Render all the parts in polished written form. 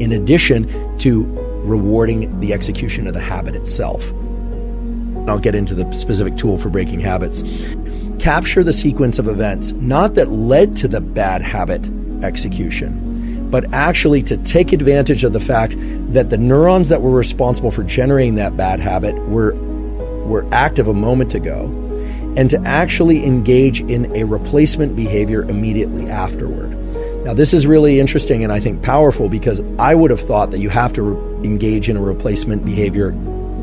in addition to rewarding the execution of the habit itself. I'll get into the specific tool for breaking habits. Capture the sequence of events, not that led to the bad habit execution, but actually to take advantage of the fact that the neurons that were responsible for generating that bad habit were active a moment ago, and to actually engage in a replacement behavior immediately afterward. Now, this is really interesting and I think powerful, because I would have thought that you have to engage in a replacement behavior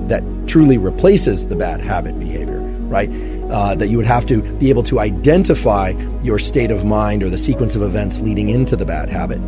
that truly replaces the bad habit behavior, right? That you would have to be able to identify your state of mind or the sequence of events leading into the bad habit,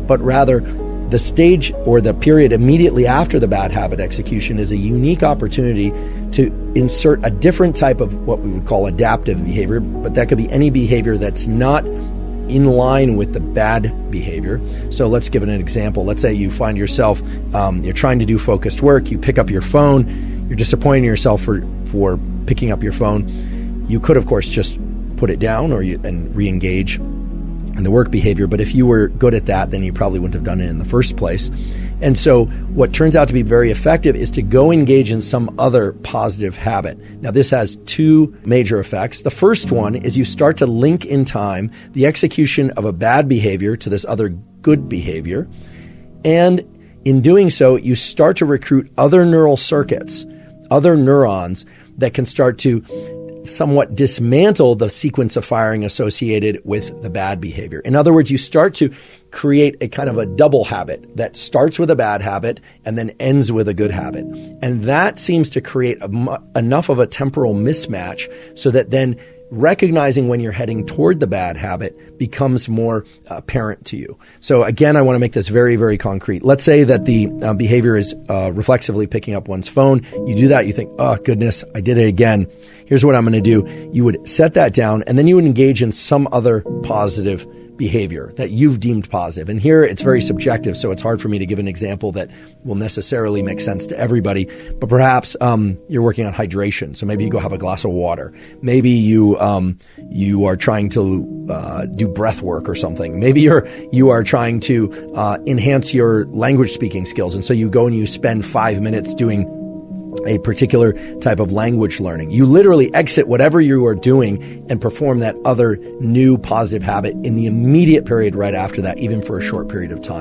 but rather the stage or the period immediately after the bad habit execution is a unique opportunity to insert a different type of what we would call adaptive behavior, but that could be any behavior that's not in line with the bad behavior. So let's give it an example. Let's say you find yourself, you're trying to do focused work, you pick up your phone, you're disappointing yourself for picking up your phone. You could, of course, just put it down and re-engage in the work behavior. But if you were good at that, then you probably wouldn't have done it in the first place. And so what turns out to be very effective is to go engage in some other positive habit. Now, this has two major effects. The first one is you start to link in time the execution of a bad behavior to this other good behavior. And in doing so, you start to recruit other neural circuits, other neurons that can start to somewhat dismantle the sequence of firing associated with the bad behavior. In other words, you start to create a kind of a double habit that starts with a bad habit and then ends with a good habit. And that seems to create enough of a temporal mismatch so that then recognizing when you're heading toward the bad habit becomes more apparent to you. So again, I want to make this very, very concrete. Let's say that the behavior is reflexively picking up one's phone. You do that, you think, oh goodness, I did it again. Here's what I'm going to do. You would set that down and then you would engage in some other positive behavior that you've deemed positive. And here it's very subjective, so it's hard for me to give an example that will necessarily make sense to everybody. But perhaps you're working on hydration, so maybe you go have a glass of water. Maybe you are trying to do breath work or something. Maybe you are trying to enhance your language speaking skills, and so you go and you spend 5 minutes doing a particular type of language learning. You literally exit whatever you are doing and perform that other new positive habit in the immediate period right after that, even for a short period of time.